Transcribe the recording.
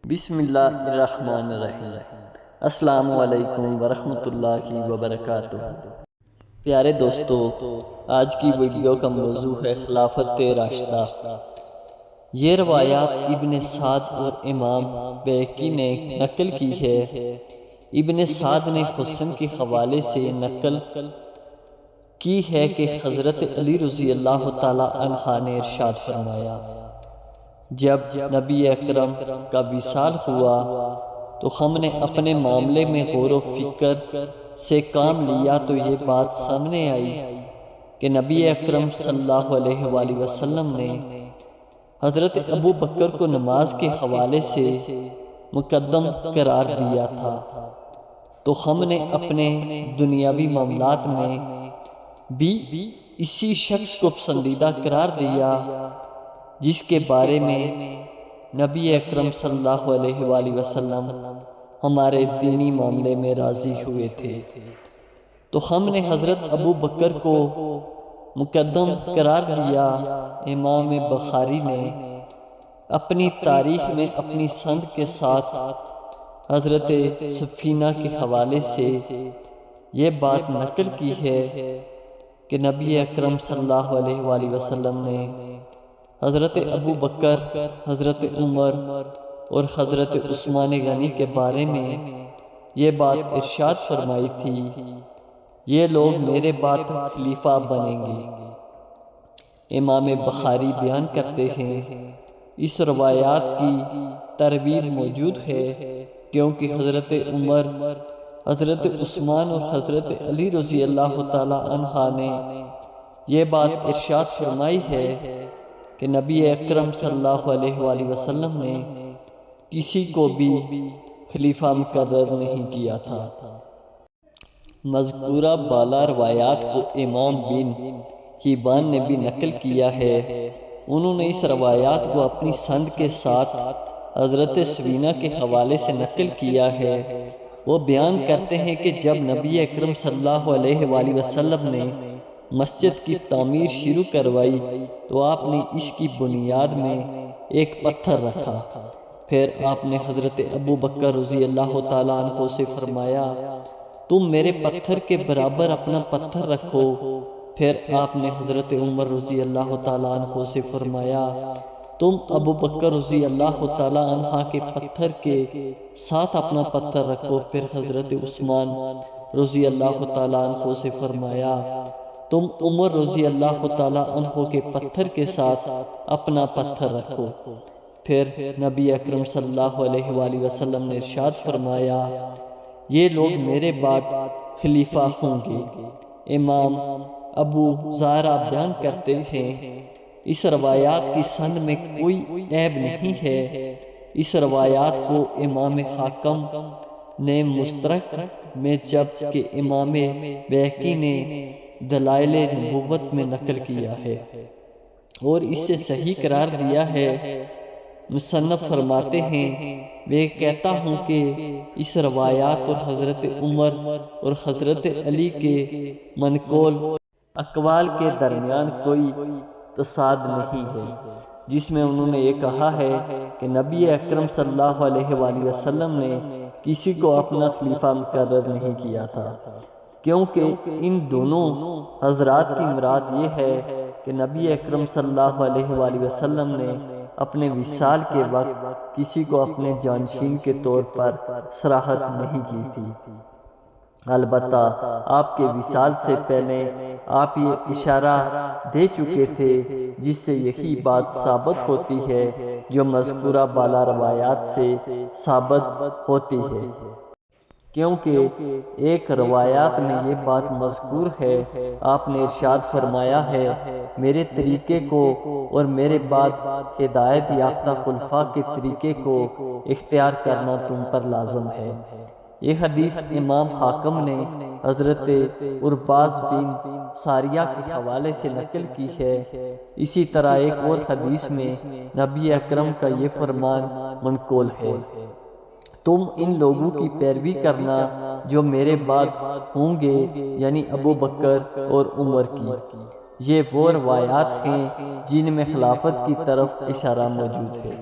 بسم اللہ الرحمن الرحیم۔ السلام علیکم ورحمۃ اللہ وبرکاتہ۔ پیارے دوستو، آج کی ویڈیو کا موضوع ہے خلافت راشدہ۔ یہ روایات ابن سعد اور امام بیہقی نے نقل کی ہے۔ ابن سعد نے حسن کے حوالے سے نقل کی ہے کہ حضرت علی رضی اللہ تعالی عنہ نے ارشاد فرمایا، جب نبی اکرم کا وصال ہوا تو ہم نے اپنے معاملے میں غور و فکر سے کام لیا تو یہ بات سامنے آئی کہ نبی اکرم صلی اللہ علیہ وآلہ وسلم نے حضرت ابو بکر کو نماز کے حوالے سے مقدم قرار دیا تھا، تو ہم نے اپنے دنیاوی معاملات میں بھی اسی شخص کو پسندیدہ قرار دیا جس کے بارے میں نبی اکرم صلی اللہ علیہ وآلہ وسلم ہمارے دینی معاملے میں راضی ہوئے تھے، تو ہم نے حضرت ابو بکر کو مقدم قرار دیا۔ امام بخاری نے اپنی تاریخ میں اپنی سند کے ساتھ حضرت سفینہ کے حوالے سے یہ بات نقل کی ہے کہ نبی اکرم صلی اللہ علیہ وآلہ وسلم نے حضرت ابو بکر، حضرت عمر اور حضرت عثمان غنی کے بارے میں یہ بات ارشاد فرمائی تھی، یہ لوگ میرے بعد خلیفہ بنیں گے۔ امام بخاری بیان کرتے ہیں، اس روایات کی ترتیب موجود ہے کیونکہ حضرت عمر، حضرت عثمان اور حضرت علی رضی اللہ تعالی عنہ نے یہ بات ارشاد فرمائی ہے کہ نبی اکرم صلی اللہ علیہ وآلہ وسلم نے کسی کو بھی خلیفہ مقرر نہیں کیا تھا۔ مذکورہ بالا روایات کو امام بن حبان نے بھی نقل کیا ہے۔ انہوں نے اس روایات کو اپنی سند کے ساتھ حضرت سفینہ کے حوالے سے نقل کیا ہے۔ وہ بیان کرتے ہیں کہ جب نبی اکرم صلی اللہ علیہ وآلہ وسلم نے مسجد کی تعمیر شروع کروائی تو آپ نے اس کی بنیاد میں ایک پتھر رکھا، پھر آپ نے حضرت ابو بکر رضی اللہ تعالیٰ عنہ سے فرمایا، تم میرے پتھر کے برابر اپنا پتھر رکھو، پھر آپ نے حضرت عمر رضی اللہ تعالیٰ عنہ سے فرمایا، تم ابو بکر رضی اللہ تعالیٰ عنہ کے پتھر کے ساتھ اپنا پتھر رکھو، پھر حضرت عثمان رضی اللہ تعالیٰ عنہ سے فرمایا، تم عمر رضی اللہ تعالیٰ عنہ کے پتھر کے ساتھ اپنا پتھر رکھو، پھر نبی اکرم صلی اللہ علیہ وآلہ وسلم نے ارشاد فرمایا، یہ لوگ میرے بعد خلیفہ ہوں گے۔ امام ابو زہرا بیان کرتے ہیں، اس روایات کی سند میں کوئی عیب نہیں ہے۔ اس روایات کو امام حاکم نے مستدرک میں جبکہ امام بیہقی نے دلائل نبوت میں نقل کیا ہے اور اسے صحیح قرار دیا ہے۔ مصنف فرماتے ہیں، میں کہتا ہوں کہ اس روایات اور حضرت عمر اور حضرت علی کے منقول اقوال کے درمیان کوئی تصادم نہیں ہے، جس میں انہوں نے یہ کہا ہے کہ نبی اکرم صلی اللہ علیہ وآلہ وسلم نے کسی کو اپنا خلیفہ مقرر نہیں کیا تھا، کیونکہ ان دونوں حضرات کی مراد یہ ہے کہ نبی اکرم صلی اللہ علیہ وآلہ وسلم نے اپنے وصال کے وقت کسی کو اپنے جانشین کے طور پر صراحت نہیں کی تھی۔ البتہ آپ کے وصال سے پہلے آپ یہ اشارہ دے چکے تھے، جس سے یہی بات ثابت ہوتی ہے جو مذکورہ بالا روایات سے ثابت ہوتی ہے، کیونکہ ایک روایات میں یہ بات مذکور ہے، آپ نے ارشاد فرمایا ہے، میرے طریقے کو اور میرے بعد ہدایت یافتہ خلفاء کے طریقے کو اختیار کرنا تم پر لازم ہے۔ یہ حدیث امام حاکم نے حضرت عرباض بن ساریہ کے حوالے سے نقل کی ہے۔ اسی طرح ایک اور حدیث میں نبی اکرم کا یہ فرمان منقول ہے، تم ان لوگوں کی پیروی کرنا جو میرے بعد ہوں گے، یعنی ابو بکر اور عمر کی۔ یہ وہ روایات ہیں جن میں خلافت کی طرف اشارہ موجود ہے۔